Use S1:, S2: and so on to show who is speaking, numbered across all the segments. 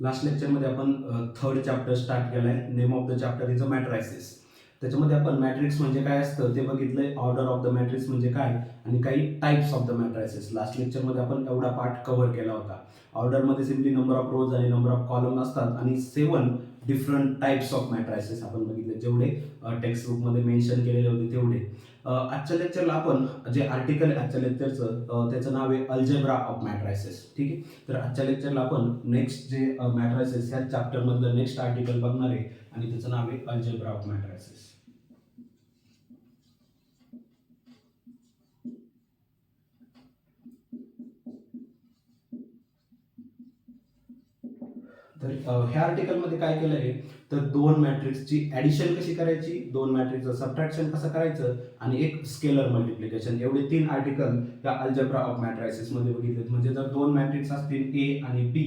S1: Last लेक्चरमध्ये आपण third chapter start केला आहे. Name of the chapter is a मॅट्रायसिस. त्याच्यामध्ये आपण मॅट्रिक्स म्हणजे काय असतं ते बघितलंय, ऑर्डर ऑफ द मॅट्रिक्स म्हणजे काय आणि काही टाइप्स ऑफ द मॅट्रायसिस. लास्ट लेक्चरमध्ये आपण एवढा पार्ट कव्हर केला होता. ऑर्डरमध्ये सिम्पली नंबर ऑफ रोज आणि नंबर ऑफ कॉलम असतात आणि 7 डिफरंट टाइप्स ऑफ मॅट्रायसिस आपण बघितले, जेवढे टेक्स्ट बुकमध्ये मेन्शन केलेले होते तेवढे. आजच्या लेक्चरला आपण जे आर्टिकल आहे आजच्या लेक्चरचं त्याचं नाव आहे अल्जेब्रा ऑफ मॅट्रायसिस. ठीक आहे, तर आजच्या लेक्चरला आपण नेक्स्ट जे मॅट्रायसिस ह्या चॅप्टरमधलं नेक्स्ट आर्टिकल बघणार आहे आणि त्याचं नाव आहे अल्जेब्रा ऑफ मॅट्रायसिस. तर ह्या आर्टिकलमध्ये काय केलं आहे तर दोन मॅट्रिक्सची ॲडिशन कशी करायची, दोन मॅट्रिक्सचं सबट्रॅक्शन कसं करायचं आणि एक स्केलर मल्टिप्लिकेशन, एवढे 3 आर्टिकल या अल्जेब्रा ऑफ मॅट्रायसिस मध्ये बघितलेत. म्हणजे जर दोन मॅट्रिक्स असतील ए आणि बी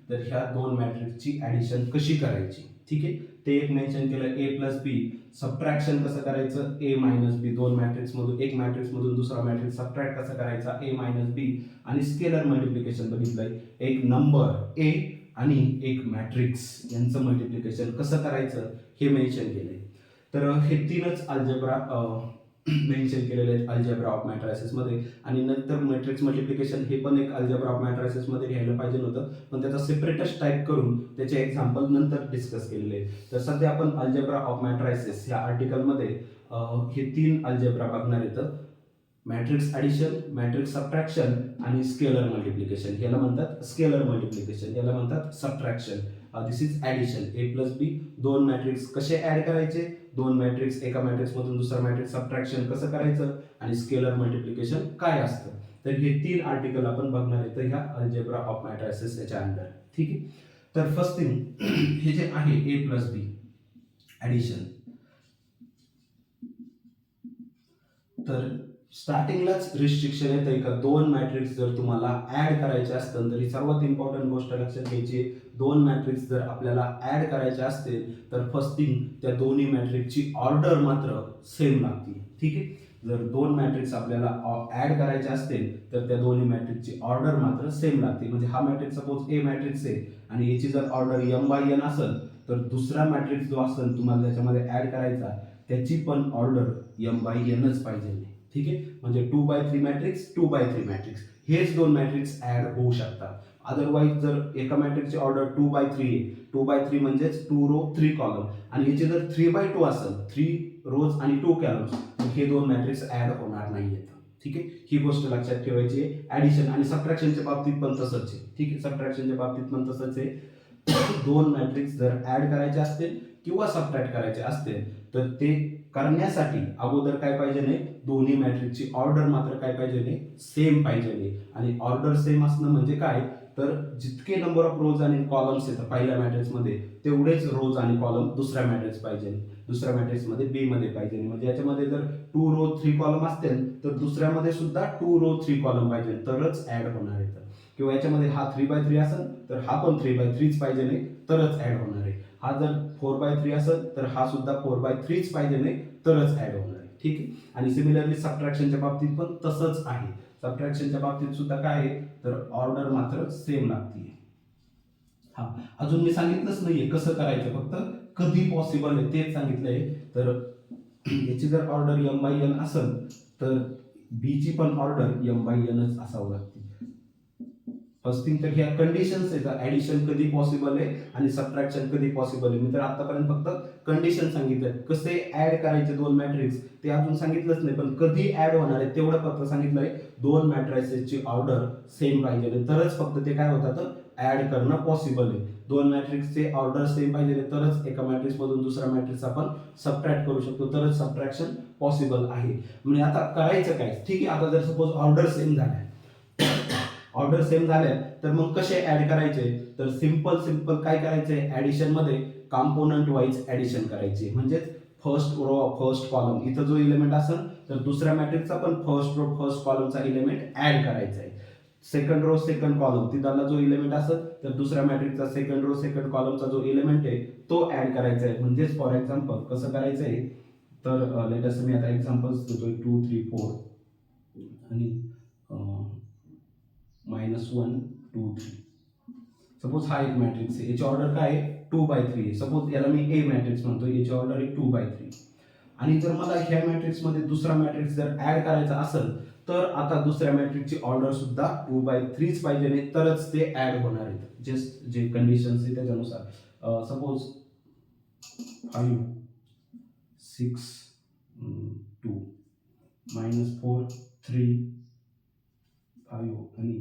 S1: तर ह्या दोन मॅट्रिक्सची ॲडिशन कशी करायची. ठीक आहे, ते एक मेन्शन केलं ए प्लस बी. सबट्रॅक्शन कसं करायचं ए मायनस बी, दोन मॅट्रिक्स मधून एक मॅट्रिक्स मधून दुसरा मॅट्रिक्स सबट्रॅक्ट कसा करायचा ए मायनस बी. आणि स्केलर मल्टिप्लिकेशन बघितलंय, एक नंबर ए आणि एक मॅट्रिक्स यांचं मल्टिप्लिकेशन कसं करायचं हे मेन्शन केलंय. तर हे तीनच अल्जेब्रा मेन्शन केलेले आहेत अल्जेब्रा ऑफ मॅट्रायसिस मध्ये. आणि नंतर मॅट्रिक्स मल्टिप्लिकेशन हे पण एक अल्जेब्रा ऑफ मॅट्रायसिस मध्ये घ्यायला पाहिजे होतं, पण त्याचा सेपरेटच टाईप करून त्याचे एक्झाम्पल नंतर डिस्कस केलेले आहेत. तर सध्या आपण अल्जेब्रा ऑफ मॅट्रायसिस या आर्टिकलमध्ये हे 3 अल्जेब्रा बघणार आहेत. मॅट्रिक्स ॲडिशन, मॅट्रिक्स सबट्रॅक्शन आणि स्केलर मल्टिप्लिकेशन. याला म्हणतात स्केलर मल्टिप्लिकेशन, याला म्हणतात subtraction. This is addition A plus B. दोन मॅट्रिक्स कसे ॲड करायचे, दोन मॅट्रिक्स एका मॅट्रिक्स मधून दुसरा मॅट्रिक्स सबट्रॅक्शन कसं करायचं आणि स्केलर मल्टिप्लिकेशन काय असतं. तर हे 3 आर्टिकल आपण बघणार आहेत ह्या अल्जेब्रा ऑफ मॅट्रायसिस याच्या अंडर. ठीक आहे, तर फर्स्ट थिंग हे जे आहे ए प्लस बी ॲडिशन, तर स्टार्टिंगलाच रिस्ट्रिक्शन येतं का दोन मॅट्रिक्स जर तुम्हाला ऍड करायचे असतील तर ही सर्वात इम्पॉर्टंट गोष्ट लक्षात घ्यायची. दोन मॅट्रिक्स जर आपल्याला ऍड करायचे असतील तर फर्स्ट थिंग त्या दोन्ही मॅट्रिक्सची ऑर्डर मात्र सेम लागते. ठीक आहे, जर दोन मॅट्रिक्स आपल्याला ऍड करायचे असतील तर त्या दोन्ही मॅट्रिक्सची ऑर्डर मात्र सेम लागते. म्हणजे हा मॅट्रिक्स सपोज ए मॅट्रिक्स आहे आणि याची जर ऑर्डर एम बाय एन असेल तर दुसरा मॅट्रिक्स जो असेल तुम्हाला त्याच्यामध्ये ऍड करायचा त्याची पण ऑर्डर एम बाय एनच पाहिजे. ठीक आहे, म्हणजे 2/3 मॅट्रिक्स 2/3 मॅट्रिक्स हेच दोन मॅट्रिक्स ऍड होऊ शकतात. अदरवाईज जर एका मॅट्रिक्सची ऑर्डर 2/3 आहे, 2/3 म्हणजेच 2 रो 3 कॉलम, आणि याचे जर 3/2 असेल 3 रोज आणि 2 कॉलम्स, हे दोन मॅट्रिक्स ऍड होणार नाहीयेत. ठीक आहे, ही गोष्ट लक्षात ठेवायची आहे. ऍडिशन आणि सबट्रॅक्शनच्या बाबतीत पण तसंच आहे. ठीक आहे, सबट्रॅक्शनच्या बाबतीत पण तसंच आहे. दोन मॅट्रिक्स जर ऍड करायचे असतील किंवा सबट्रॅक्ट करायचे असतील तर ते करण्यासाठी अगोदर काय पाहिजे नाही, दोन्ही मॅट्रिक्सची ऑर्डर मात्र काय पाहिजे नाही, सेम पाहिजे नाही. आणि ऑर्डर सेम असणं म्हणजे काय तर जितके नंबर ऑफ रोज आणि कॉलम्स येतात पहिल्या मॅट्रिक्स मध्ये तेवढेच रोज आणि कॉलम दुसऱ्या मॅट्रिक्स पाहिजे, दुसऱ्या मॅट्रिक्स मध्ये बी मध्ये पाहिजे. म्हणजे याच्यामध्ये जर 2 रो 3 कॉलम असतील तर दुसऱ्यामध्ये सुद्धा 2 रो 3 कॉलम पाहिजे तरच ऍड होणार आहे. किंवा याच्यामध्ये हा 3/3 असेल तर हा पण 3/3 पाहिजे नाही तरच ऍड होणार आहे. हा जर 4/3 असेल तर हा सुद्धा 4/3 पाहिजे नाही तरच ऍड होणार आहे. ठीक आहे, आणि सिमिलरली सबट्रॅक्शनच्या बाबतीत पण तसंच आहे. सबट्रॅक्शनच्या बाबतीत सुद्धा काय आहे तर ऑर्डर मात्र सेम लागते. हा, अजून मी सांगितलंच नाहीये कसं करायचं, फक्त कधी पॉसिबल आहे तेच सांगितलंय. तर याची जर ऑर्डर एम बाय एन असेल तर बी ची पण ऑर्डर एम बाय एनच असावं लागते. फर्स्ट थिंग तर ह्या कंडिशन्स आहेत, ऍडिशन कधी पॉसिबल आहे आणि सबट्रॅक्शन कधी पॉसिबल आहे. मी तर आतापर्यंत फक्त कंडिशन सांगितलं, कसे ऍड करायचे दोन मॅट्रिक्स ते अजून सांगितलंच नाही, पण कधी ऍड होणार आहे तेवढं फक्त सांगितलंय. दोन मॅट्रिक्सची ऑर्डर सेम पाहिजे तरच फक्त ते काय होतात ऍड करणं पॉसिबल आहे. दोन मॅट्रिक्सचे ऑर्डर सेम पाहिजे तरच एका मॅट्रिक्स मधून दुसऱ्या मॅट्रिक्स आपण सबट्रॅक्ट करू शकतो, तरच सबट्रॅक्शन पॉसिबल आहे. म्हणजे आता करायचं काय, ठीक आहे, आता जर सपोज ऑर्डर सेम झाल्या ऑर्डर सेम झाल्या तर मग कसे ऍड करायचे तर सिंपल काय करायचे, ऍडिशन मध्ये कॉम्पोनंट वाईज ऍडिशन करायचे. म्हणजे फर्स्ट रो फर्स्ट कॉलम इथं जो इलेमेंट असेल तर दुसऱ्या मॅट्रिक्सचा पण फर्स्ट रो फर्स्ट कॉलमचा इलेमेंट ऍड करायचा आहे. सेकंड रो सेकंड कॉलम तिथला जो इलेमेंट असेल तर दुसऱ्या मॅट्रिक्सचा सेकंड रो सेकंड कॉलमचा जो इलेमेंट आहे तो ऍड करायचा आहे. म्हणजेच फॉर एक्झाम्पल कसं करायचं आहे तर लेट अस मी आता एक्झाम्पल्स देतोय 2 3 4 आणि -1 2 3. सपोज हा एक मॅट्रिक्स आहे, याची ऑर्डर काय आहे 2/3 आहे. सपोज याला मी ए मॅट्रिक्स म्हणतो, याची ऑर्डर आहे 2/3. आणि जर मला ह्या मॅट्रिक्समध्ये दुसरा मॅट्रिक्स जर ऍड करायचा असेल तर आता दुसऱ्या मॅट्रिक्सची ऑर्डर सुद्धा 2/3 पाहिजे नाही, तरच ते ऍड होणार आहेत. जस्ट जे कंडिशन्स आहे त्याच्यानुसार. सपोज 5 6 2 -4 3 5 आणि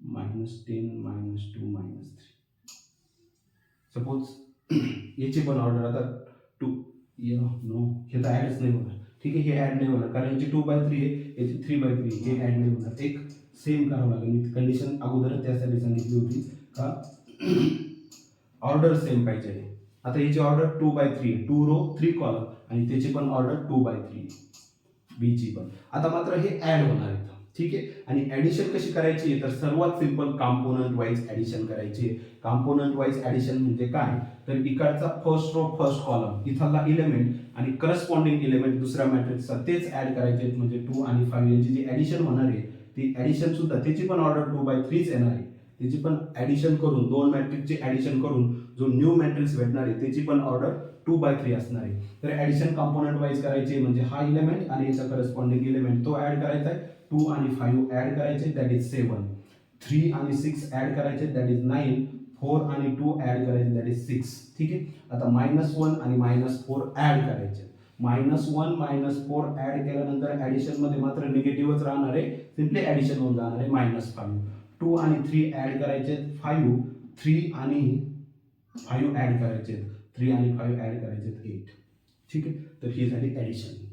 S1: -10 -2 -3. सपोज याची पण ऑर्डर आता 2 नो हे तर ऍडच नाही होणार. ठीक आहे, हे ऍड नाही होणार कारण याची 2/3 आहे, याची 3/3 हे ऍड नाही होणार. एक सेम करावं लागेल. मी कंडिशन अगोदरच त्यासाठी सांगितली होती का ऑर्डर सेम पाहिजे. आता याची ऑर्डर 2/3 आहे, 2 रो 3 कॉलम आणि त्याची पण ऑर्डर 2/3 बी ची पण. आता मात्र हे ऍड होणार आहे. ठीक आहे, आणि ऍडिशन कशी करायची आहे तर सर्वात सिंपल कॉम्पोनंट वाईज ऍडिशन करायची आहे. कॉम्पोनंट वाईज ऍडिशन म्हणजे काय तर इकडचा फर्स्ट रो फर्स्ट कॉलम इथला इलेमेंट आणि करस्पॉन्डिंग इलेमेंट दुसऱ्या मॅट्रिक्सचा तेच ऍड करायचे आहेत. म्हणजे 2 आणि 5 यांची जी ऍडिशन होणार आहे ती ऍडिशन सुद्धा त्याची पण ऑर्डर 2/3 येणार आहे. त्याची पण ऍडिशन करून दोन मॅट्रिक्सची ऍडिशन करून जो न्यू मॅट्रिक्स भेटणार आहे त्याची पण ऑर्डर 2/3 असणार आहे. तर ऍडिशन कॉम्पोनंट वाईज करायची म्हणजे हा इलेमेंट आणि याचा करस्पॉन्डिंग इलेमेंट तो ऍड करायचा आहे. 2 आणि 5 ऍड करायचे दॅट इज 7. 3 आणि 6 ऍड करायचे दॅट इज 9. 4 आणि 2 ऍड करायचे दॅट इज 6. ठीक आहे, आता -1 आणि -4 ऍड करायचे. -1 -4 ऍड केल्यानंतर ऍडिशन मध्ये मात्र निगेटिव्हच राहणार आहे, सिम्पली ऍडिशन होऊन जाणार आहे -5. 2 आणि 3 ऍड करायचे 5. 3 आणि 5 ऍड करायचे, 3 आणि 5 ऍड करायचे 8. ठीक आहे, तर ही झाली ऍडिशन.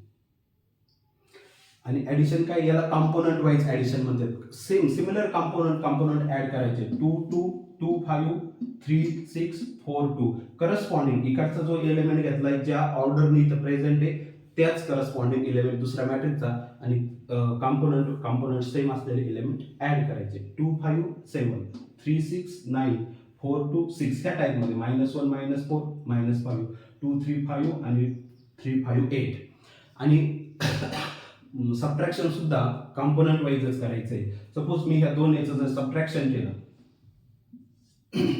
S1: आणि ऍडिशन काय याला कॉम्पोनंट वाईज ऍडिशन म्हणतात. सिमिलर कॉम्पोनंट ऍड करायचे 2 2 2 5 3 6 4 2. करस्पॉन्डिंग इकडचा जो एलिमेंट घेतलाय ज्या ऑर्डरने इथं प्रेझेंट आहे त्याच करस्पॉन्डिंग एलिमेंट दुसऱ्या मॅट्रिक्सचा आणि कॉम्पोनंट सेम असलेले एलिमेंट ऍड करायचे. 2 5 7 3 6 9 4 2 6 ह्या टाइप मध्ये -1 -4 -5 2 3 5 आणि 3 5 8. आणि सबट्रॅक्शन सुद्धा कॉम्पोनंट वाईजच करायचंय. सपोज मी ह्या दोन याचं जर सबट्रॅक्शन केलं,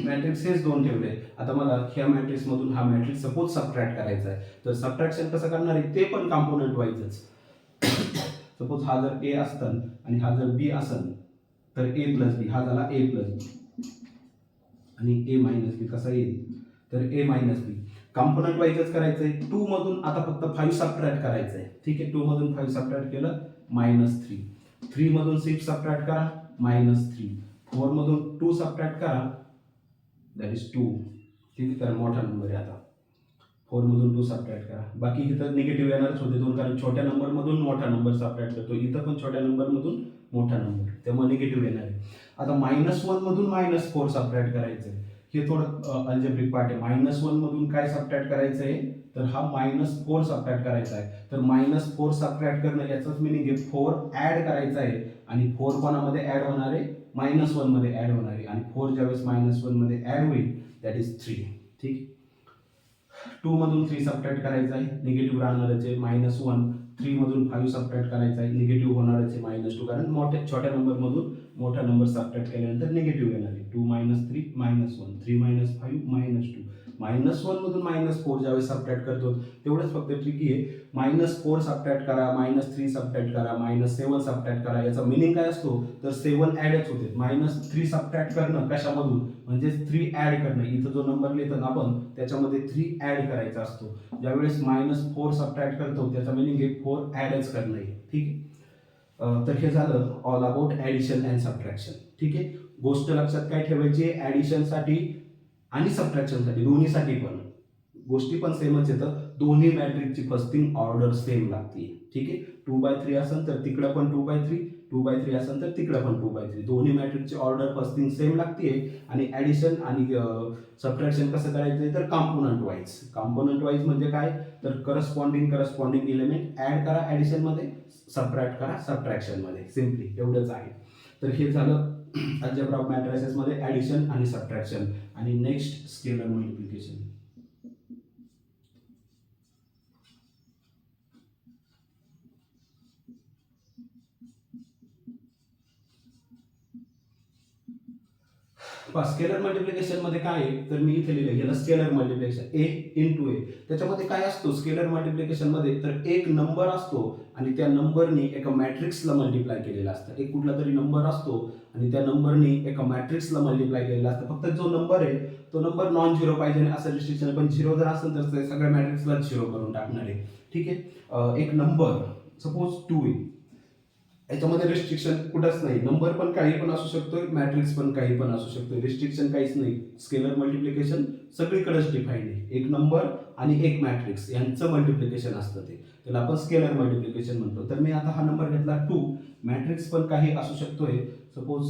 S1: मॅट्रिक्स हेच दोन ठेवले, आता मला ह्या मॅट्रिक्स मधून हा मॅट्रिक्स सपोज सबट्रॅक्ट करायचा आहे, तर सबट्रॅक्शन कसं करणार आहे ते पण कॉम्पोनंट वाईजच. सपोज हा जर ए असतं आणि हा जर बी असेल तर ए प्लस बी हा झाला ए प्लस बी आणि ए मायनस बी कसा येईल तर ए मायनस बी. कॉम्पोनंट वाईजच करायचंय. 2 मधून आता फक्त 5 सबट्रॅक्ट करायचंय. ठीक आहे, 2 मधून 5 सबट्रॅक्ट केलं -3. 3 मधून 6 सबट्रॅक्ट करा -3. 4 मधून 2 सबट्रॅक्ट करा दॅट इज 2. ठीक आहे, कारण मोठा नंबर आहे. आता 4 मधून 2 सबट्रॅक्ट करा, बाकी इथं निगेटिव्ह येणारच होते दोन, कारण छोट्या नंबर मधून मोठा नंबर सबट्रॅक्ट करतो. इथं पण छोट्या नंबर मधून मोठा नंबर, त्यामुळे निगेटिव्ह येणार आहे. आता -1 मधून -4 सबट्रॅक्ट करायचंय. हे थोडं अल्जेब्रिक पार्ट आहे. -1 मधून काय सबट्रॅक्ट करायचं आहे तर हा -4 सबट्रॅक्ट करायचा आहे. तर -4 सबट्रॅक्ट करणं याचाच मिनिंग आहे 4 ऍड करायचा आहे. आणि 4 कोणामध्ये ऍड होणार आहे -1 मध्ये ऍड होणार आहे. आणि 4 ज्यावेळेस -1 मध्ये ऍड होईल दॅट इज 3. ठीक, 2 मधून 3 सबट्रॅक्ट करायचा आहे, निगेटिव्ह राहणारच आहे -1. 3 मधून 5 सबट्रॅक्ट करायचा आहे, निगेटिव्ह होणारच आहे -2, कारण छोट्या नंबर मधून मोठा नंबर सबट्रॅक्ट केल्यानंतर निगेटिव्ह येणार आहे. 2 - 3 -1. 3 - 5 -2. -1 मधून -4 ज्यावेळेस सबट्रॅक्ट करतो तेवढंच फक्त ट्रिकी आहे. -4 सबट्रॅक्ट करा, -3 सबट्रॅक्ट करा, -7 सबट्रॅक्ट करा. याचा मिनिंग काय असतो तर 7 ऍडच होते. -3 सबट्रॅक्ट करणं कशामधून म्हणजे 3 ऍड करणं. इथं जो नंबर लिहितो ना आपण त्याच्यामध्ये 3 ऍड करायचा असतो. ज्यावेळेस -4 सबट्रॅक्ट करतो त्याचा मिनिंग आहे 4 ऍडच करणं आहे. ठीक आहे, तर हे झालं all about addition and subtraction. ठीक आहे, गोष्ट लक्षात काय ठेवायची ऍडिशनसाठी आणि सबट्रॅक्शनसाठी दोन्हीसाठी पण गोष्टी पण सेमच येतं. दोन्ही मॅट्रिक्सची फर्स्टिंग ऑर्डर सेम लागते. ठीक आहे, 2/3 असेल तर तिकडं पण 2/3, 2/3 असेल तर तिकडं पण 2/3. दोन्ही मॅट्रिक्सची ऑर्डर फर्स्टिंग सेम लागते. आणि ऍडिशन आणि सबट्रॅक्शन कसं करायचं तर कॉम्पोनंट वाईज म्हणजे काय तर करस्पॉन्डिंग इलेमेंट ऍड करा ऍडिशन मध्ये, सबट्रॅक्ट करा सबट्रॅक्शन मध्ये, सिम्पली एवढंच आहे. तर हे झालं अल्जेब्रा ऑफ मॅट्रिसेस मध्ये ऍडिशन आणि सबट्रॅक्शन. आणि next scalar multiplication. Scalar multiplication मध्ये काय आहे, तर मी इथे लिहिलं याला स्केलर मल्टिप्लिकेशन ए इंटू ए. त्याच्यामध्ये काय असतो स्केलर मल्टिप्लिकेशन मध्ये, तर एक नंबर असतो आणि त्या नंबरनी एका मॅट्रिक्सला मल्टिप्लाय केलेला असतं. एक कुठला तरी नंबर असतो आणि त्या नंबरनी एका मॅट्रिक्सला मल्टिप्लाय केलेला असतं. फक्त जो नंबर आहे तो नंबर नॉन झिरो पाहिजे असं रिस्ट्रिक्शन, पण झिरो जर असेल तर सगळ्या मॅट्रिक्सला झिरो करून टाकणार आहे. ठीक आहे. एक नंबर सपोज 2 आहे, याच्यामध्ये रिस्ट्रिक्शन कुठंच नाही. नंबर पण काही पण असू शकतो, मॅट्रिक्स पण काही पण असू शकतो, रिस्ट्रिक्शन काहीच नाही. स्केलर मल्टिप्लिकेशन सगळीकडेच डिफाईन आहे. एक नंबर आणि एक मॅट्रिक्स यांचं मल्टिप्लिकेशन असतं, त्याला आपण स्केलर मल्टिप्लिकेशन म्हणतो. तर मी आता हा नंबर घेतला 2, मॅट्रिक्स पण काही असू शकतोय, सपोज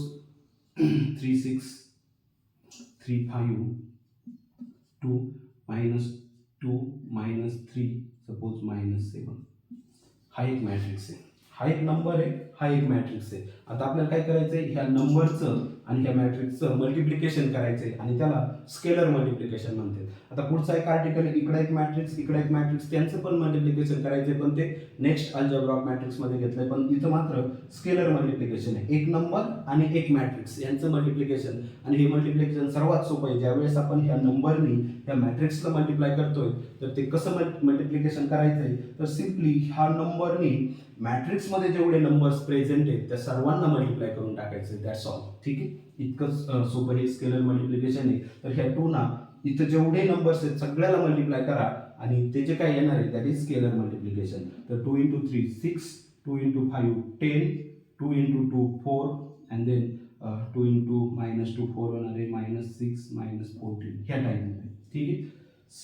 S1: 3 6 3 5 2 -2 -3 सपोज -7. हा एक मॅट्रिक्स आहे, हा एक नंबर आहे, हा एक मॅट्रिक्स आहे. आता आपल्याला काय करायचंय, ह्या नंबरचं आणि ह्या मॅट्रिक्सचं मल्टिप्लिकेशन करायचंय आणि त्याला स्केलर मल्टिप्लिकेशन म्हणते. आता पुढचा एक आर्टिकल, इकडे एक मॅट्रिक्स इकडे एक मॅट्रिक्स, त्यांचं पण मल्टिप्लिकेशन करायचंय, पण ते नेक्स्ट अल्जेब्रा ऑफ मॅट्रिक्स मध्ये घेतलंय. पण इथं मात्र स्केलर मल्टिप्लिकेशन आहे, एक नंबर आणि एक मॅट्रिक्स यांचं मल्टिप्लिकेशन. आणि हे मल्टिप्लिकेशन सर्वात सोपं आहे. ज्यावेळेस आपण ह्या नंबरनी ह्या मॅट्रिक्सला मल्टिप्लाय करतोय, तर ते कसं मल्टिप्लिकेशन करायचंय, तर सिम्पली ह्या नंबरनी मॅट्रिक्स मध्ये जेवढे नंबर्स प्रेझेंट आहेत त्या सर्वांना मल्टिप्लाय करून टाकायचे. That's all. ठीक आहे, इतकंच सोपं हे स्केलर मल्टिप्लिकेशन आहे. तर ह्या 2 ना इथं जेवढे नंबर्स आहेत सगळ्याला मल्टिप्लाय करा आणि ते जे काय येणार आहे दॅट इज स्केलर मल्टिप्लिकेशन. तर 2 × 3 6, 2 × 5 10, 2 × 2 4 अँड देन 2 × -2 4 होणार आहे -6 -14 ह्या टाईपमध्ये. ठीक आहे,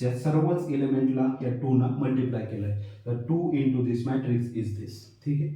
S1: या सर्वच एलिमेंटला या 2 ना मल्टिप्लाय केलंय. तर 2 × दिस मॅट्रिक्स इज दिस. ठीक आहे,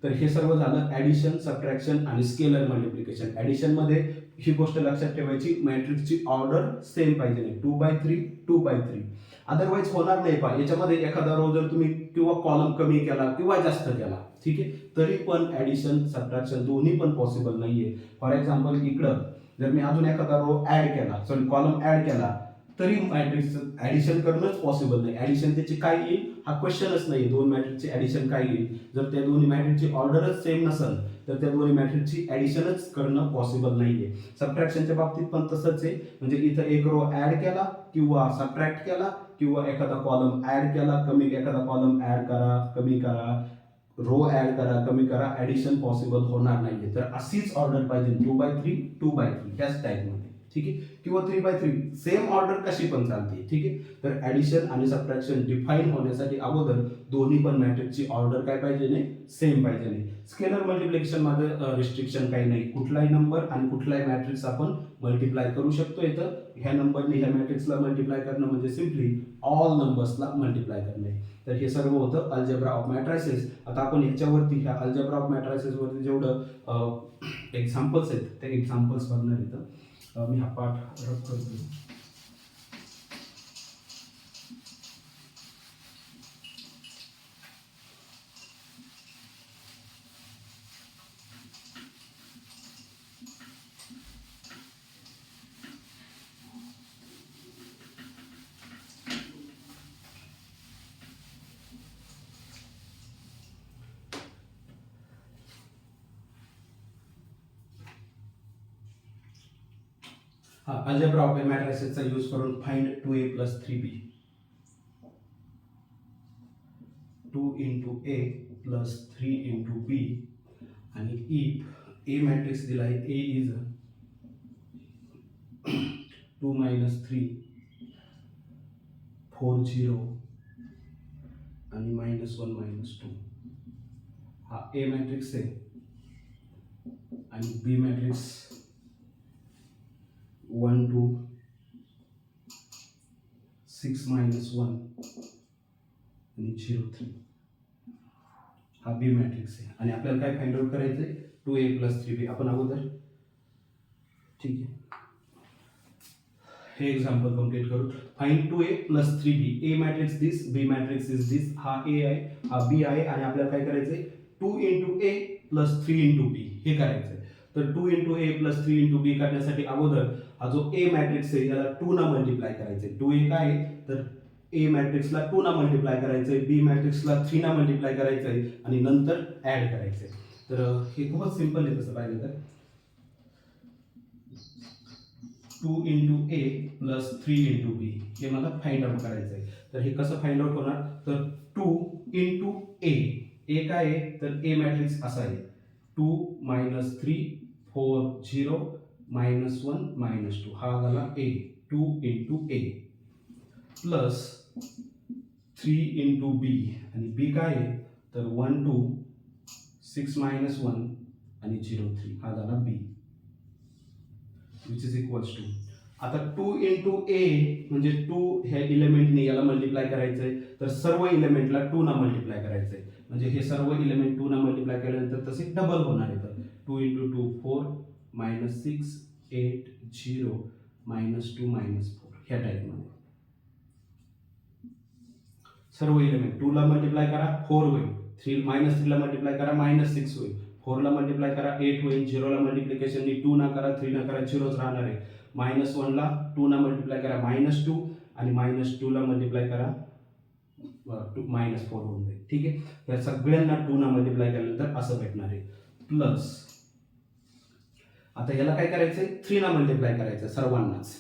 S1: तर हे सर्व झालं ऍडिशन, सबट्रॅक्शन आणि स्केलर मल्टिप्लिकेशन. ऍडिशन मध्ये ही गोष्ट लक्षात ठेवायची, मॅट्रिक्सची ऑर्डर सेम पाहिजे नाही, 2/3 2/3, अदरवाईज होणार नाही. पहा याच्यामध्ये एखादा रो जर तुम्ही किंवा कॉलम कमी केला किंवा जास्त केला, ठीक आहे, तरी पण ऍडिशन सबट्रॅक्शन दोन्ही पण पॉसिबल नाहीये. फॉर एक्झाम्पल इकडं जर मी अजून एखादा रो ऍड केला, सॉरी कॉलम ऍड केला, तरी मॅट्रिक्स ऍडिशन करणंच पॉसिबल नाही. ऍडिशन त्याची काय येईल हा क्वेश्चनच नाही. दोन मॅट्रिक्सची ऍडिशन काय येईल, जर त्या दोन्ही मॅट्रिक्सची ऑर्डरच सेम नसेल तर त्या दोन्ही मॅट्रिक्सची ऍडिशनच करणं पॉसिबल नाहीये. सबट्रॅक्शनच्या बाबतीत पण तसंच आहे. म्हणजे इथं एक रो ऍड केला किंवा सबट्रॅक्ट केला किंवा एखादा कॉलम ऍड केला, कमी एखादा कॉलम ऍड करा, कमी करा, रो ऍड करा, कमी करा, ऍडिशन पॉसिबल होणार नाहीये. तर अशीच ऑर्डर पाहिजे 2/3 2/3 ह्याच टाईपमध्ये. ठीक आहे, किंवा 3/3 सेम ऑर्डर कशी पण चालते. ठीक आहे, तर ऍडिशन आणि सबट्रॅक्शन डिफाईन होण्यासाठी अगोदर दोन्ही पण मॅट्रिक्सची ऑर्डर काय पाहिजे नाही, सेम पाहिजे नाही. स्केलर मल्टिप्लिकेशन मध्ये रिस्ट्रिक्शन काही नाही, कुठलाही नंबर आणि कुठलाही मॅट्रिक्स आपण मल्टिप्लाय करू शकतो. इथं ह्या नंबरने ह्या मॅट्रिक्सला मल्टिप्लाय करणं म्हणजे सिम्पली ऑल नंबर्सला मल्टिप्लाय करणे. तर हे सर्व होतं अल्जेब्रा ऑफ मॅट्रायसेस. आता आपण ह्याच्यावरती ह्या अल्जेब्रा ऑफ मॅट्रायसेस वरती जेवढं एक्झाम्पल्स आहेत ते एक्झाम्पल्स बघणार इथं. मी हा पाठ रब करतो. हा अल्जेब्रा ऑफ मॅट्रायसेसचा यूज करून find 2a + 3b. 2 × a + 3 × b आणि इफ a मॅट्रिक्स दिला आहे, a इज 2 - 3 4 0 आणि -1 -2. हा a मॅट्रिक्स आहे आणि b मॅट्रिक्स 1 2 6 -1 आणि 0 3. हा बी मॅट्रिक्स आहे आणि आपल्याला काय फाइंड आउट करायचंय 2a + 3b. आपण अगोदर ठीक आहे हे एक्झाम्पल कंप्लीट करू. Find 2a + 3b. a matrix this, b matrix is this. हा a आहे, हा b आहे आणि आपल्याला काय करायचंय 2 × a + 3 × b हे करायचंय. तर 2 × a + 3 × b करण्यासाठी अगोदर हा जो a मॅट्रिक्स आहे याला 2 ना मल्टिप्लाय करायचंय. 2a काय आहे तर a मॅट्रिक्सला 2 ना मल्टिप्लाय करायचंय, b मॅट्रिक्सला 3 ना मल्टिप्लाय करायचंय आणि नंतर ऍड करायचंय. तर हे खूपच सिंपल आहे तसं पाहिलं तर. 2 इंटू ए प्लस 3 इंटू बी हे मला फाइंड आउट करायचं आहे. तर हे कसं फाइंड आउट होणार, तर 2 इंटू ए काय आहे, तर ए मॅट्रिक्स असा आहे 2 मायनस 3 4 0 मायनस 1 मायनस 2 हा झाला ए 2 इंटू ए प्लस 3 इंटू बी आणि बी काय आहे, तर 1 2 6 मायनस 1 आणि 0 3 हा झाला बी विच इज इक्वल्स टू. आता 2 इंटू ए म्हणजे 2 ह्या इलेमेंटने याला मल्टिप्लाय करायचंय, तर सर्व इलेमेंटला 2 ना मल्टिप्लाय करायचंय. म्हणजे हे सर्व इलेमेंट 2 ना मल्टिप्लाय केल्यानंतर तसे डबल होणार आहे. तर 2 इंटू 2 4 मायनस 6 8 0 मायनस 2 मायनस 4 ह्या टाईपमध्ये सर्व इलेमेंट 2 ला मल्टिप्लाय करा 4 होईल, 3 मायनस 3 ला मल्टिप्लाय करा मायनस 6 होईल, 4 ला मल्टिप्लाय करा 8 होईल, 0 ला मल्टिप्लिकेशन 2 ना करा 3 ना करा 0च राहणार आहे. मायनस 1 ला 2 ना मल्टिप्लाय करा मायनस 2 आणि मायनस 2 ला मल्टिप्लाय करा मायनस 4 होऊन जाईल. ठीक आहे, या सगळ्यांना 2 ना मल्टिप्लाय केल्यानंतर असं भेटणार आहे. प्लस आता याला काय करायचंय 3 ना मल्टिप्लाय करायचं सर्वांनाच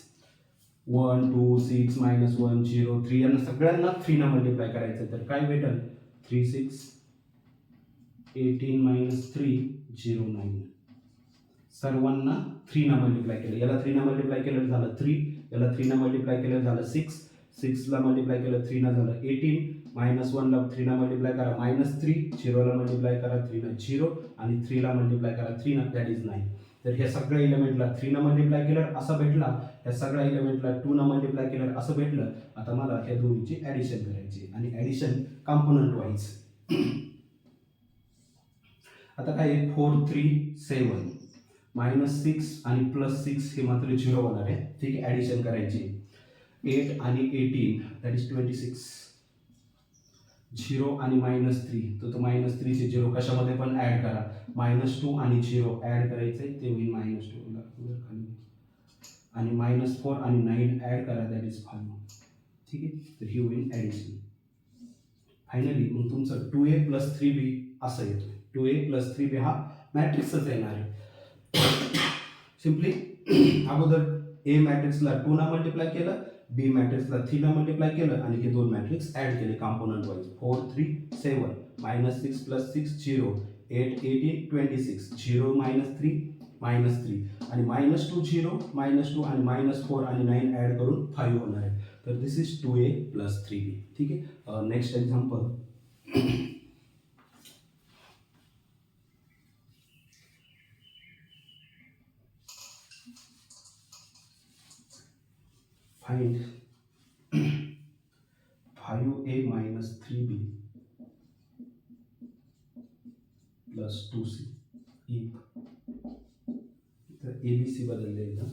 S1: 1 2 6 मायनस 1 0 3 यांना सगळ्यांना 3 ना मल्टिप्लाय करायचं. तर काय भेटेल 3 6 18 मायनस 3 0 9 सर्वांना 3 ना मल्टिप्लाय केलं. याला 3 ना मल्टिप्लाय केलं झालं 3, याला 3 ना मल्टिप्लाय केलं झालं 6, 6 ला मल्टिप्लाय केलं 3 ना झालं 18, मायनस 1 ला 3 ना मल्टिप्लाय करा मायनस 3, 0 ला मल्टिप्लाय करा 3 ना 0 आणि 3 ला मल्टिप्लाय करा 3 ना दॅट इज 9. तर ह्या सगळ्या इलेमेंटला 3 ना मल्टिप्लाय केलं असं भेटला, ह्या सगळ्या इलेमेंटला 2 ना मल्टिप्लाय केलं असं भेटलं. आता मला ह्या दोन्हीची ॲडिशन करायची आणि ॲडिशन कॉम्पोनंट वाईज. आता काय 4 3 7 मायनस 6 आणि प्लस 6 हे मात्र 0 होणार आहे. ठीक आहे, ॲडिशन करायची 8 आणि 18 दॅट इज 26, 0 आणि मायनस 3 तर तो मायनस 3 चे 0 कशामध्ये पण ॲड करा, मायनस 2 आणि 0 ॲड करायचे ते होईल मायनस 2 आणि मायनस 4 आणि 9 ॲड करा दॅट इज 5. ठीक आहे, तर ही होईल ॲडिशन. फायनली मग तुमचं 2a प्लस 3b असं येतो. 2a प्लस 3b हा मॅट्रिक्सच येणार आहे. सिम्पली अगोदर ए मॅट्रिक्सला 2 ना मल्टिप्लाय केलं, बी मॅट्रिक्सला 3 ना मल्टिप्लाय केलं आणि हे दोन मॅट्रिक्स ॲड केले component wise. 4 3 7 minus 6 plus 6 0 8 18 26 0 minus 3 minus 3 आणि मायनस 2 0 मायनस 2 आणि मायनस 4 आणि 9 ॲड करून 5 होणार आहे. तर दिस इज 2a प्लस 3b. ठीक आहे, next example. Find 5a minus 3b plus 2c if ABC बदलले इथं.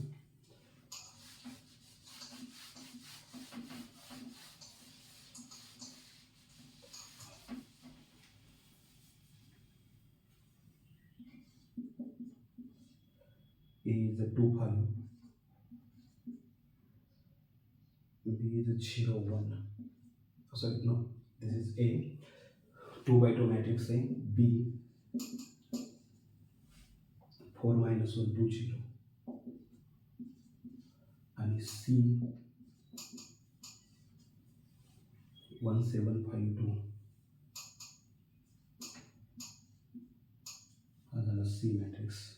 S1: A is a 2 5, B is a 0 1. Oh, sorry, no, this is A 2 by 2 matrix है. B 4 minus 1 2 0 and C 1 7 5 2 and C matrix.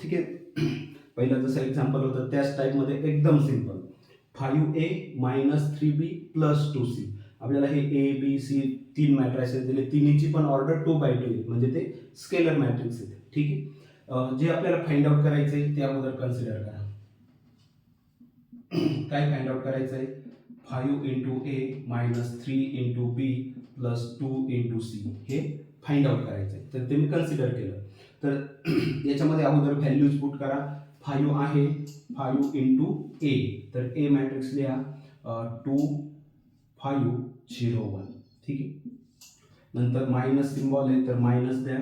S1: ठीक आहे, पहिला जसं example होतं त्याच टाईपमध्ये एकदम simple 5a minus 3b plus 2c. आपल्याला हे ए बी सी 3 मॅट्रिक्स दिले, तिन्हीची पण ऑर्डर 2 by 2 आहे म्हणजे ते स्केलर मॅट्रिक्स आहेत. ठीक आहे, जे आपल्याला फाइंड आउट करायचं आहे ते अगोदर कन्सिडर करा. काय फाइंड आउट करायचं आहे 5 इंटू ए मायनस 3 इंटू बी प्लस 2 इंटू सी हे फाइंड आउट करायचं आहे. तर ते मी कन्सिडर केलं. तर याच्यामध्ये अगोदर व्हॅल्यूज पुट करा. 5 आहे 5 इंटू ए, तर ए मॅट्रिक्स लिहा 2 5 0 1. ठीक आहे. नंतर मायनस सिम्बॉल आहे तर मायनस द्या.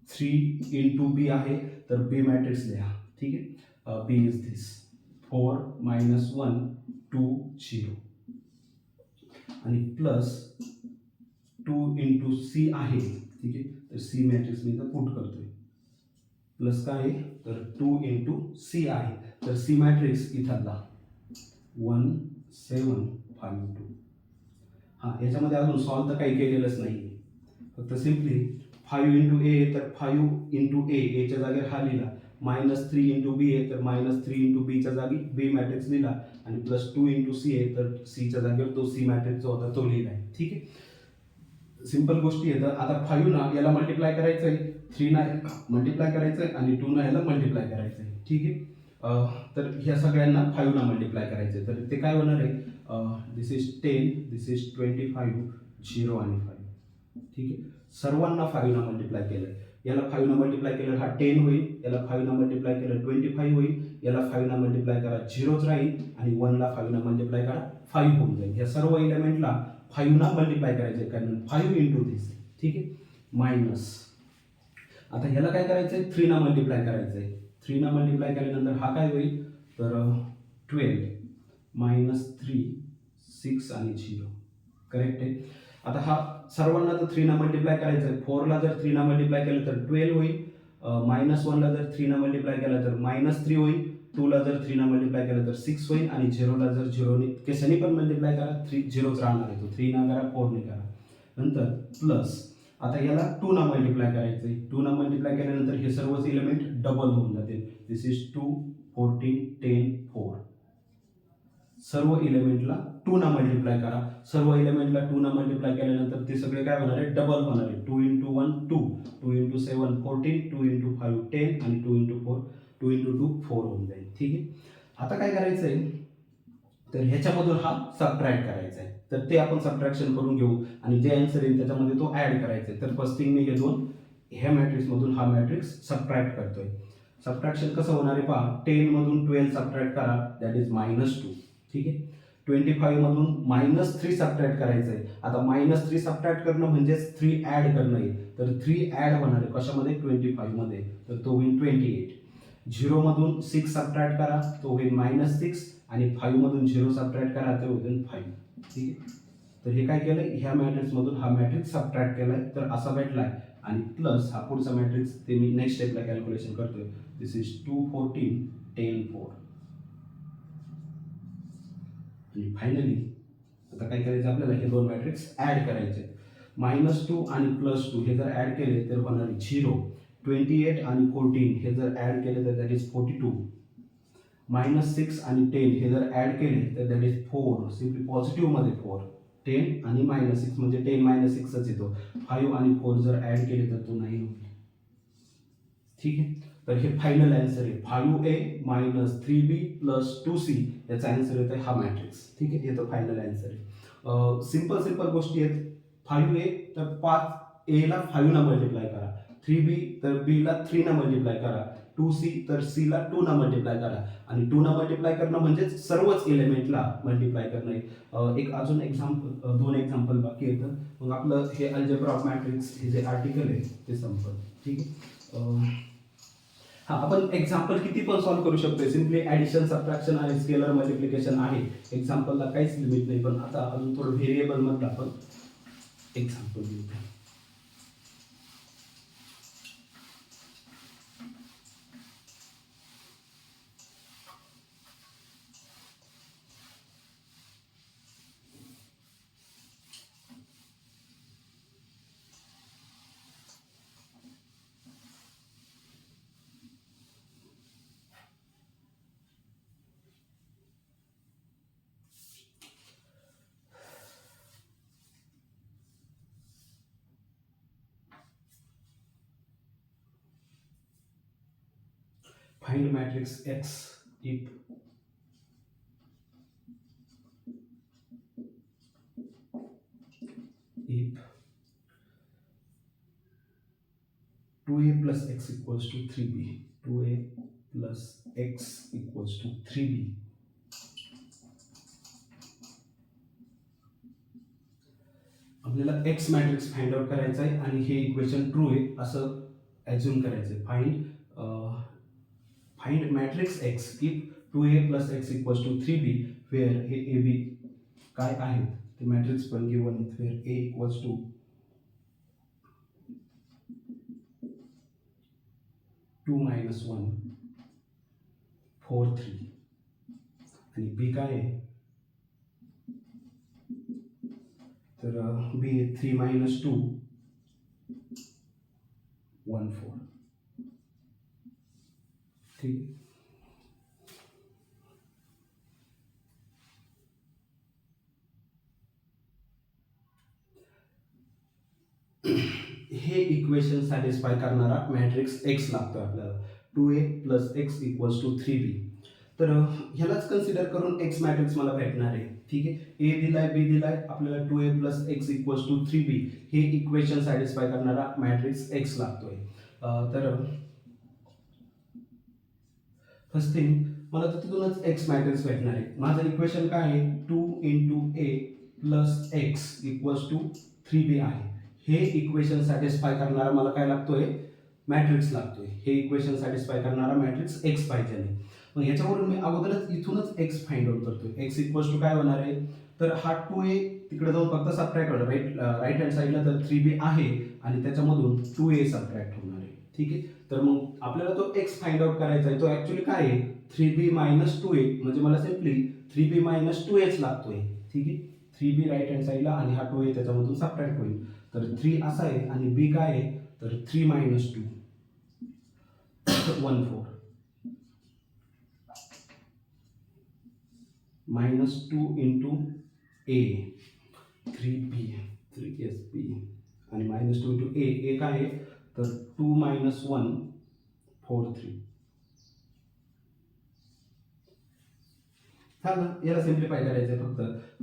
S1: 3 इंटू बी आहे तर बी मॅट्रिक्स लिहा. ठीक आहे. बी इज दिस 4 -1 2 0 आणि प्लस 2 इंटू सी आहे. ठीक आहे. तर सी मॅट्रिक्स मी इथं पुट करतोय. प्लस काय आहे तर 2 इंटू सी आहे तर सी मॅट्रिक्स इथला 1 7 5 2. हां, याच्यामध्ये अजून सॉल्व तर काही केलेलंच नाही, फक्त सिम्पली 5 इंटू ए तर 5 इंटू एच्या जागी हा लिहिला. -3 इंटू बी आहे तर -3 इंटू बीच्या जागी बी मॅट्रिक्स लिहिला आणि प्लस 2 इंटू सी आहे तर सीच्या जागेवर तो सी मॅट्रिक्स जो होता तो लिहिला आहे. ठीक आहे. सिंपल गोष्टी आहेत. आता 5 ना याला मल्टिप्लाय करायचं आहे, 3 ना मल्टिप्लाय करायचं आहे आणि 2 ना याला मल्टिप्लाय करायचं आहे. ठीक आहे. तर ह्या सगळ्यांना 5 ना मल्टिप्लाय करायचं आहे तर ते काय होणार आहे, दिस इज 10, दिस इज 25, 0 आणि 5. ठीक आहे. सर्वांना 5 ना मल्टिप्लाय केलं. याला 5 ना मल्टिप्लाय केलं हा 10 होईल, याला 5 ना मल्टिप्लाय केलं 25 होईल, याला 5 ना मल्टिप्लाय करा 0च राहील आणि 1 ला 5 ना मल्टिप्लाय करा 5 होऊन जाईल. या सर्व एलिमेंटला 5 ना मल्टिप्लाय करायचे कारण 5 इंटू दिस. ठीक आहे. मायनस आता ह्याला काय करायचं आहे, 3 ना मल्टिप्लाय करायचं आहे. 3 ना मल्टिप्लाय केल्यानंतर हा काय होईल तर 12 -3 6 आणि 0. करेक्ट आहे. आता हा सर्वांना तर 3 ना मल्टिप्लाय करायचं आहे. 4 ला जर 3 ना मल्टिप्लाय केलं तर 12 होईल. -1 ला जर 3 ना मल्टिप्लाय केलं तर -3 होईल. 2 ला जर 3 ना मल्टिप्लाय केलं तर 6 होईल आणि 0 ला जर 0 ने कशाने पण मल्टिप्लाय करा 3 0च राहणार आहे. तो 3 ना करा 4 ने करा. नंतर प्लस आता याला 2 ना मल्टिप्लाय करायचं आहे. 2 ना मल्टिप्लाय केल्यानंतर हे सर्वच एलिमेंट डबल होऊन जातील. दिस इज 2 14 10 4. सर्व एलिमेंटला 2 ना मल्टिप्लाय करा. सर्व एलिमेंटला 2 ना मल्टिप्लाय केल्यानंतर ते सगळे काय होणार आहे, डबल होणार आहे. 2 इंटू 1 2, 2 इंटू 7 14, 2 इंटू 5 10 आणि 2 इंटू 4 2 इंटू 2 4 होऊन जाईल. ठीक आहे. आता काय करायचं आहे तर ह्याच्यामधून हा सबट्रॅक्ट करायचा आहे तर ते आपण सबट्रॅक्शन करून घेऊ आणि जे आन्सर येईल त्याच्यामध्ये तो ॲड करायचा आहे. तर फर्स्ट थिंग मी हे दोन ह्या मॅट्रिक्समधून हा मॅट्रिक्स सबट्रॅक्ट करतोय. सबट्रॅक्शन कसं होणार आहे पहा, 10 मधून 12 सबट्रॅक्ट करा दॅट इज -2. ठीक आहे. 25 मधून -3 सबट्रॅक्ट करायचं आहे. आता -3 सबट्रॅक्ट करणं म्हणजेच 3 ॲड करणं आहे तर 3 ॲड होणार आहे कशामध्ये 25 मध्ये तर तो होईल 28. 0 मधून 6 सबट्रॅक्ट करा तो होईल -6 आणि 5 मधून 0 सबट्रॅक्ट करा ते होईल 5. ठीक आहे. तर हे काय केलंय ह्या मॅट्रिक्स मधून हा मॅट्रिक्स सबट्रॅक्ट केलाय तर असा भेटलाय आणि प्लस हा पुढचा मॅट्रिक्स ते मी नेक्स्ट स्टेपला कॅल्क्युलेशन करतोय. दिस इज 2 14 10 4 आणि फायनली आता काय करायचं आपल्याला हे दोन मॅट्रिक्स ॲड करायचे. -2 आणि +2 हे जर ॲड केले तर होणार 0. 28 आणि 14 हे जर ॲड केले तर दॅट इज 42. -6 आणि 10 हे जर ॲड केले तर दॅट इज 4. सिम्पली पॉझिटिव्हमध्ये 4. 10 आणि -6 म्हणजे 10 - 6च येतो. 5 आणि 4 जर ॲड केले तर तो 9 होईल. ठीक आहे. तर हे फायनल आन्सर आहे 5a - 3b + 2c याचा आन्सर येतो हा मॅट्रिक्स. ठीक आहे. हे तर फायनल आन्सर आहे. सिंपल गोष्टी आहेत. 5a तर 5a ला 5 ना मल्टिप्लाय करा, 3b तर b ला 3 ना मल्टिप्लाय करा, 2c तर c ला 2 ना मल्टिप्लाय करा आणि 2 ना मल्टिप्लाय करणं म्हणजे सर्वच एलिमेंटला मल्टिप्लाय करणं आहे. एक अजून एक्झाम्पल 2 एक्झाम्पल बाकी येतं मग आपलं हे अल्जेब्रा ऑफ मॅट्रिक्स हे जे आर्टिकल आहे ते संपलं. ठीक आहे. हा आपण एक्झाम्पल किती पण सॉल्व्ह करू शकतो. सिम्पली ॲडिशन सबट्रॅक्शन आणि स्केलर मल्टिप्लिकेशन आहे. एक्झाम्पलला काहीच लिमिट नाही पण आता अजून थोडं व्हेरिएबल मधलं आपण एक्झाम्पल घेऊ. Find matrix X if 2a plus x equals to 3b. 2a plus x equals to 3b. आपल्याला एक्स मॅट्रिक्स फाइंड आउट करायचं आहे आणि हे इक्वेशन ट्रू आहे असं ॲज्युम करायचं आहे. Find matrix X if 2a plus X equals to 3b where हे ए बी काय आहेत ते मॅट्रिक्स पण गिवन आहेत. Where A equals to 2 minus 1 4 3 आणि बी काय आहे तर बी 3 minus 2 1 4. ठीक. हे इक्वेशन सॅटिस्फाय करणारा मॅट्रिक्स एक्स लागतो आपल्याला. 2a plus X equals to 3b. तर ह्यालाच कन्सिडर करून एक्स मॅट्रिक्स मला भेटणार आहे. ठीक आहे. ए दिलाय बी दिलाय आपल्याला 2a plus X equals to 3b हे इक्वेशन सॅटिस्फाय करणारा मॅट्रिक्स एक्स लागतोय. तर फर्स्ट थिंग मला तर तिथूनच एक्स मॅट्रिक्स भेटणार आहे. माझं इक्वेशन काय आहे 2 into A plus X equals to 3b आहे. हे इक्वेशन सॅटिस्फाय करणारा मला काय लागतोय मॅट्रिक्स लागतोय. हे इक्वेशन सॅटिस्फाय करणारा मॅट्रिक्स एक्स पाहिजे नाही. मग याच्यावरून मी अगोदरच इथूनच एक्स फाइंड आउट करतोय. एक्स इक्वल्स टू काय होणार आहे तर हा 2a तिकडे जाऊन फक्त सबट्रॅक्ट होणार राईट हँड साईडला तर 3b आहे आणि त्याच्यामधून 2a सबट्रॅक्ट होणार आहे. ठीक आहे. तर मग आपल्याला तो एक्स फाइंड आउट करायचा आहे. तो ऍक्च्युली काय आहे 3b मायनस 2a म्हणजे मला सिम्पली 3b मायनस 2aच लागतोय. ठीक आहे. 3b राईट हँड साईडला आणि हा 2a त्याच्यामधून सबट्रॅक्ट होईल. तर 3 असा आहे आणि बी काय आहे तर 3 मायनस 2 1 4 मायनस 2 इंटू ए 3b 3sb आणि मायनस 2 इंटू ए काय आहे तर 2 मायनस 1 4 3. याला सिम्प्लिफाय करायचं फक्त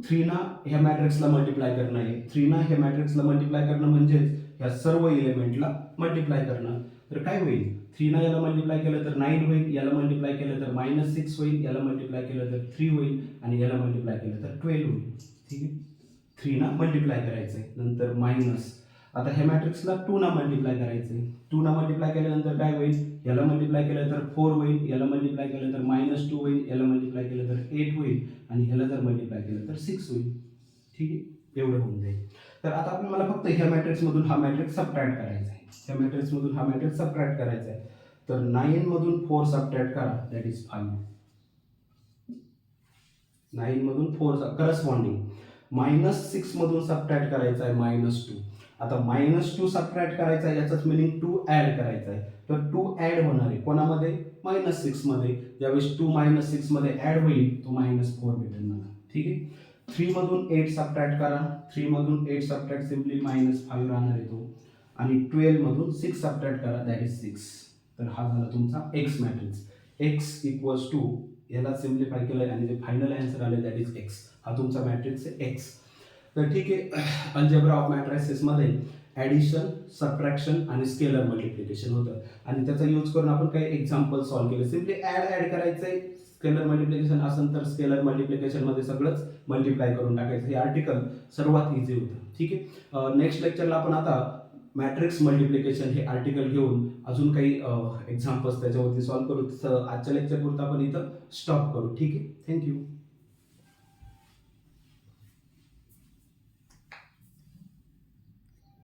S1: 3 ना ह्या मॅट्रिक्सला मल्टिप्लाय करणं आहे. 3 ना ह्या मॅट्रिक्सला मल्टिप्लाय करणं म्हणजेच ह्या सर्व एलिमेंटला मल्टिप्लाय करणं. तर काय होईल 3 ना याला मल्टिप्लाय केलं तर 9 होईल, याला मल्टिप्लाय केलं तर -6 होईल, याला मल्टिप्लाय केलं तर 3 होईल आणि याला मल्टिप्लाय केलं तर 12 होईल. ठीक आहे. 3 ना मल्टिप्लाय करायचं आहे. नंतर मायनस आता ह्या मॅट्रिक्सला 2 ना मल्टिप्लाय करायचं आहे. 2 ना मल्टिप्लाय केल्यानंतर काय होईल याला मल्टिप्लाय केलं तर 4 होईल, याला मल्टिप्लाय केलं तर -2 होईल, याला मल्टिप्लाय केलं तर 8 होईल आणि ह्याला जर मल्टिप्लाय केलं तर 6 होईल. ठीक आहे. एवढं होऊन जाईल. तर आता आपल्याला फक्त ह्या मॅट्रिक्समधून हा मॅट्रिक्स सबट्रॅक्ट करायचा आहे. ह्या मॅट्रिक्समधून हा मॅट्रिक्स सबट्रॅक्ट करायचा आहे. तर 9 मधून 4 सबट्रॅक्ट करा दॅट इज 5. 9 मधून 4 करस्पॉन्डिंग -6 मधून सबट्रॅक्ट करायचा आहे -2. आता -2 सबट्रॅक्ट करायचा आहे याचाच मिनिंग 2 ऍड करायचा आहे. तर 2 ऍड होणार आहे कोणामध्ये -6 मध्ये. ज्यावेळेस 2 -6 मध्ये ऍड होईल तो -4 भेटेल मला. ठीक आहे. 3 मधून 8 सबट्रॅक्ट करा. 3 मधून 8 सबट्रॅक्ट सिम्पली -5 राहणार आहे तो आणि 12 मधून 6 सबट्रॅक्ट करा दॅट इज 6. तर हा झाला तुमचा X matrix. X equals to याला सिम्प्लिफाय केलं आणि जे फायनल आन्सर आले दॅट इज एक्स. हा तुमचा मॅट्रिक्स आहे एक्स. तर ठीक आहे. अल्जेब्रा ऑफ मॅट्रिसेसमध्ये ॲडिशन सबट्रॅक्शन आणि स्केलर मल्टिप्लिकेशन होतं आणि त्याचा यूज करून आपण काही एक्झाम्पल सॉल्व्ह केले. सिम्पली ॲड करायचं आहे. स्केलर मल्टिप्लिकेशन असेल तर स्केलर मल्टिप्लिकेशनमध्ये सगळंच मल्टिप्लाय करून टाकायचं. हे आर्टिकल सर्वात इझी होतं. ठीक आहे. नेक्स्ट लेक्चरला आपण आता मॅट्रिक्स मल्टिप्लिकेशन हे आर्टिकल घेऊन अजून काही एक्झाम्पल्स त्याच्यावरती सॉल्व्ह करू. आजच्या लेक्चरपुरतं आपण इथं स्टॉप करू. ठीक आहे. थँक्यू.